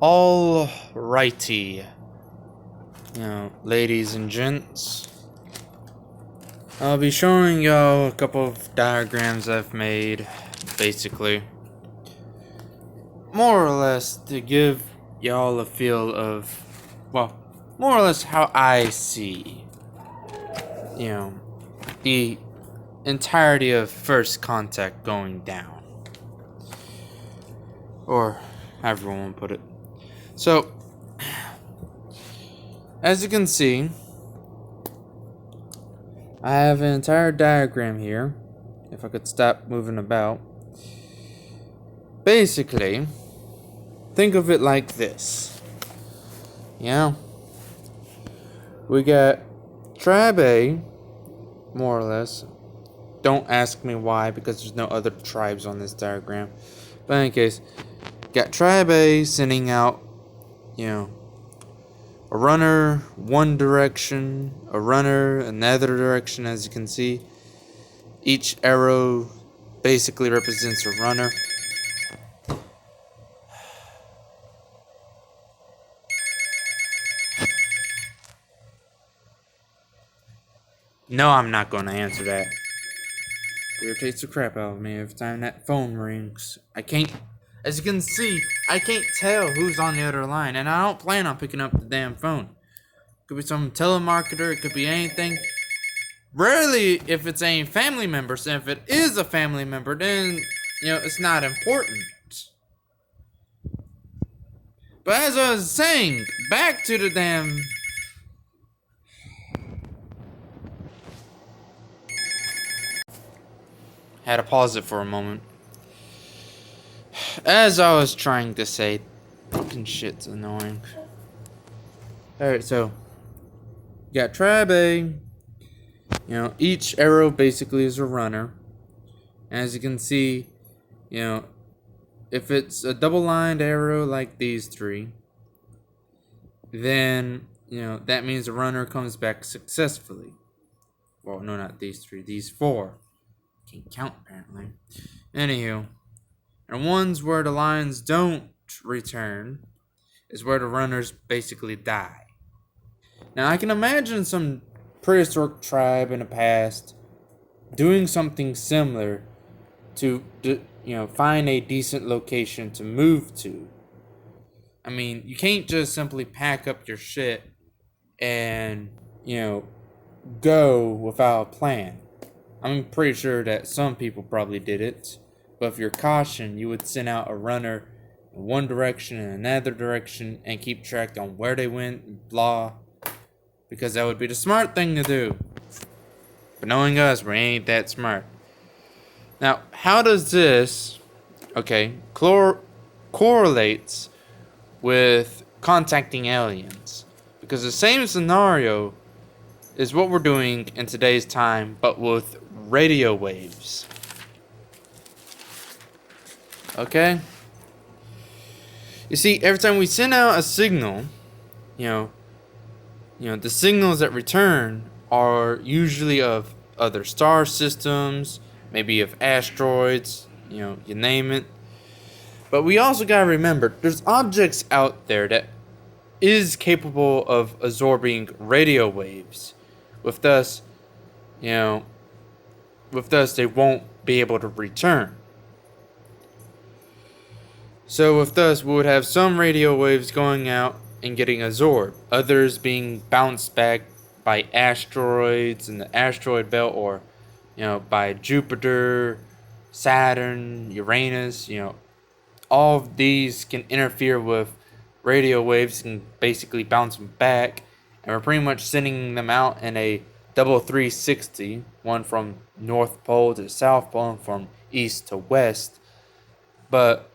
Alrighty, ladies and gents, I'll be showing y'all a couple of diagrams I've made, basically, more or less to give y'all a feel of, well, more or less how I see, the entirety of First Contact going down, or however you want to put it. So, as you can see, I have an entire diagram here. If I could stop moving about. Basically, think of it like this. We got Tribe A, more or less. Don't ask me why, because there's no other tribes on this diagram. But in any case, got Tribe A sending out, a runner one direction, a runner another direction, as you can see. Each arrow basically represents a runner. No, I'm not going to answer that. It irritates the crap out of me every time that phone rings. As you can see, I can't tell who's on the other line, and I don't plan on picking up the damn phone. It could be some telemarketer, it could be anything. Rarely if it's a family member, so if it is a family member, then, it's not important. But as I was saying, back to the damn... Had to pause it for a moment. As I was trying to say, fucking shit's annoying. Alright, so you got Tribe A. Each arrow basically is a runner. As you can see, if it's a double-lined arrow like these three, then, that means the runner comes back successfully. Well, no, not these three, these four. Can't count, apparently. Anywho, and ones where the lines don't return is where the runners basically die. Now, I can imagine some prehistoric tribe in the past doing something similar to find a decent location to move to. I mean, you can't just simply pack up your shit and, go without a plan. I'm pretty sure that some people probably did it, but if you're cautioned, you would send out a runner in one direction and another direction and keep track on where they went, blah, because that would be the smart thing to do. But knowing us, we ain't that smart. Now, how does this, correlates with contacting aliens? Because the same scenario is what we're doing in today's time, but with radio waves. Okay? You see, every time we send out a signal, the signals that return are usually of other star systems, maybe of asteroids, you name it. But we also gotta remember, there's objects out there that is capable of absorbing radio waves. With us, they won't be able to return. So with us, we would have some radio waves going out and getting absorbed, others being bounced back by asteroids in the asteroid belt, or by Jupiter, Saturn, Uranus. All of these can interfere with radio waves and basically bounce them back, and we're pretty much sending them out in a double 360, one from North Pole to South Pole and from east to west. But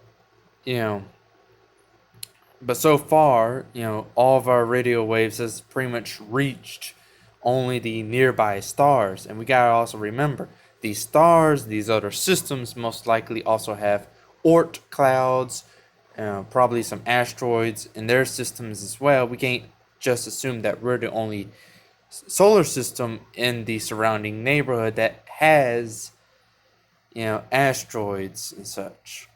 so far, all of our radio waves has pretty much reached only the nearby stars. And we gotta also remember, these stars, these other systems most likely also have Oort clouds, probably some asteroids in their systems as well. We can't just assume that we're the only solar system in the surrounding neighborhood that has, asteroids and such.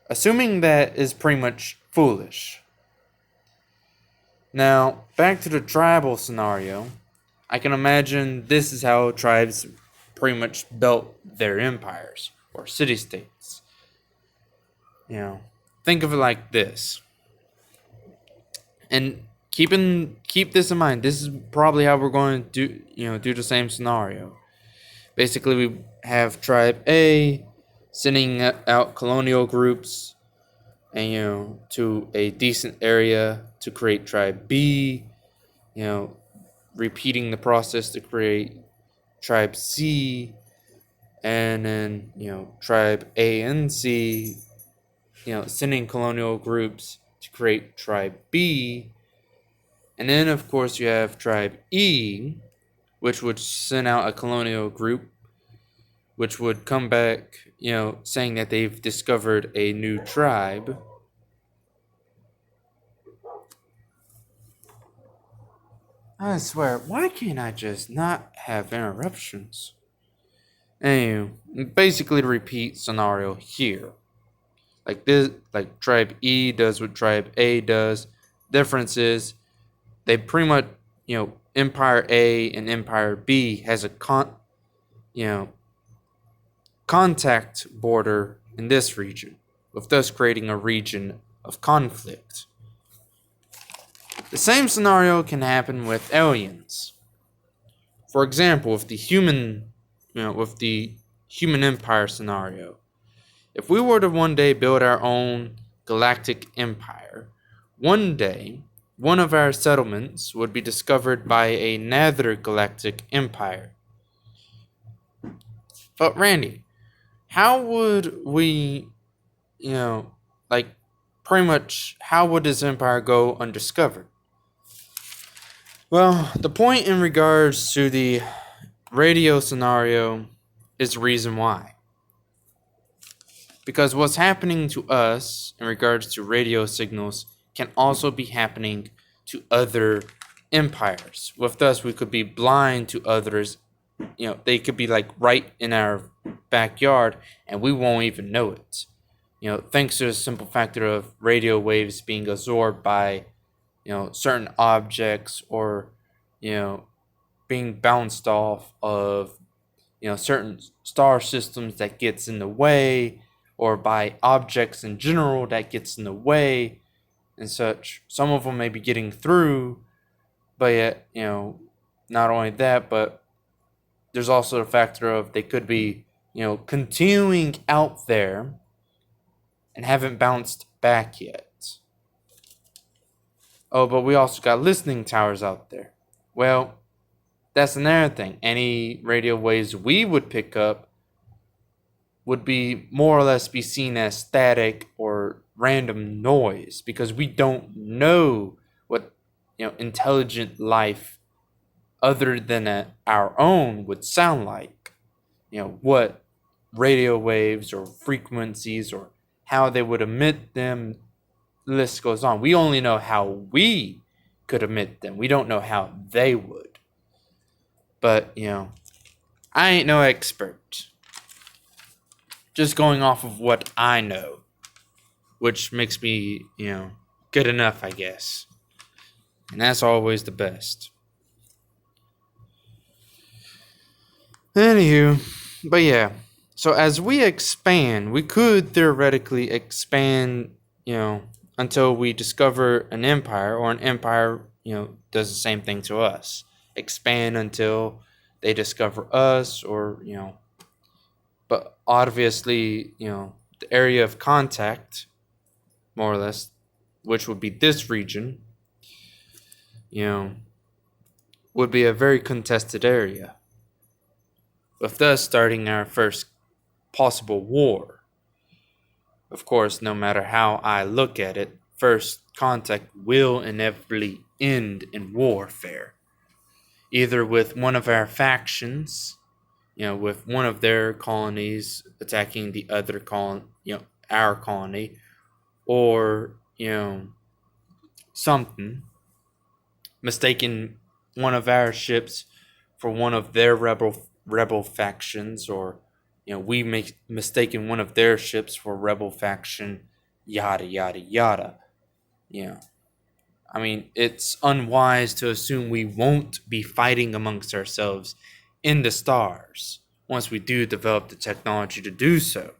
Assuming that is pretty much foolish. Now, back to the tribal scenario. I can imagine this is how tribes pretty much built their empires or city states. Think of it like this. And keep this in mind. This is probably how we're going to do the same scenario. Basically, we have tribe A sending out colonial groups and to a decent area to create tribe B, repeating the process to create tribe C, and then tribe A and C, sending colonial groups to create tribe B. And then of course you have tribe E, which would send out a colonial group which would come back, saying that they've discovered a new tribe. I swear, why can't I just not have interruptions? Anyway, basically the repeat scenario here. Like this, like tribe E does what tribe A does. Difference is they pretty much, Empire A and Empire B has a contact border in this region, with thus creating a region of conflict. The same scenario can happen with aliens. For example, with the human empire scenario. If we were to one day build our own galactic empire, one day one of our settlements would be discovered by another galactic empire. But Randy, how would we, pretty much how would this empire go undiscovered? Well, the point in regards to the radio scenario is the reason why. Because what's happening to us in regards to radio signals can also be happening to other empires. With us, we could be blind to others. They could be like right in our backyard and we won't even know it. Thanks to the simple factor of radio waves being absorbed by, certain objects or, being bounced off of, certain star systems that gets in the way, or by objects in general that gets in the way and such. Some of them may be getting through, but yet, not only that, but there's also the factor of they could be, continuing out there and haven't bounced back yet. Oh, but we also got listening towers out there. Well, that's another thing. Any radio waves we would pick up would be more or less be seen as static or random noise because we don't know what intelligent life other than our own would sound like. What radio waves or frequencies or how they would emit them. The list goes on. We only know how we could emit them. We don't know how they would. But, I ain't no expert. Just going off of what I know. Which makes me, good enough, I guess. And that's always the best. Anywho, but yeah. So as we expand, we could theoretically expand, until we discover an empire, or an empire, does the same thing to us. Expand until they discover us, or, but obviously, the area of contact, more or less, which would be this region, would be a very contested area. With thus starting our first possible war. Of course, no matter how I look at it, first contact will inevitably end in warfare. Either with one of our factions, with one of their colonies attacking the other our colony, or, something, mistaking one of our ships for one of their rebel factions, or we mistaken one of their ships for rebel faction, yada yada yada. you know, I mean, it's unwise to assume we won't be fighting amongst ourselves in the stars once we do develop the technology to do so.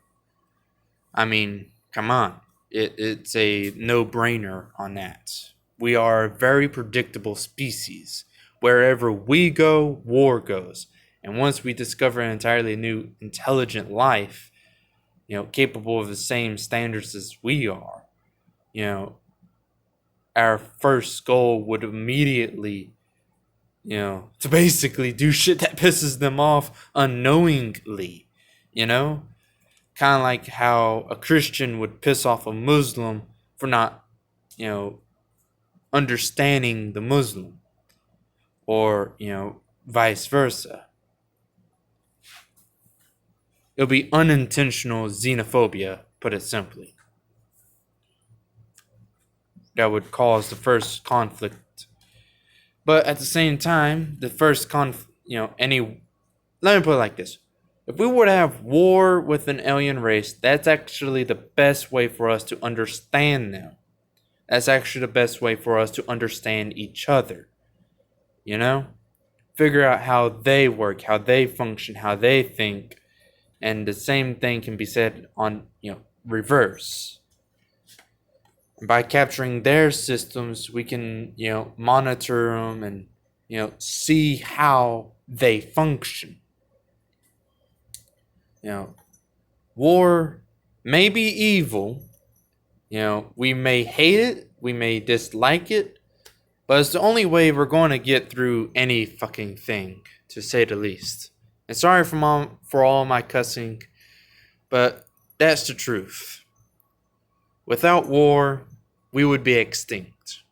I mean, come on. It's a no-brainer on that. We are a very predictable species. Wherever we go, war goes. And once we discover an entirely new intelligent life, capable of the same standards as we are, you know, our first goal would immediately, to basically do shit that pisses them off unknowingly, you know? Kind of like how a Christian would piss off a Muslim for not, understanding the Muslim, or, vice versa. It'll be unintentional xenophobia, put it simply, that would cause the first conflict. But at the same time, the first let me put it like this. If we were to have war with an alien race, that's actually the best way for us to understand them. That's actually the best way for us to understand each other. Figure out how they work, how they function, how they think. And the same thing can be said on, reverse. By capturing their systems, we can, monitor them and, see how they function. War may be evil. We may hate it, we may dislike it, but it's the only way we're going to get through any fucking thing, to say the least. And sorry for all my cussing, but that's the truth. Without war, we would be extinct.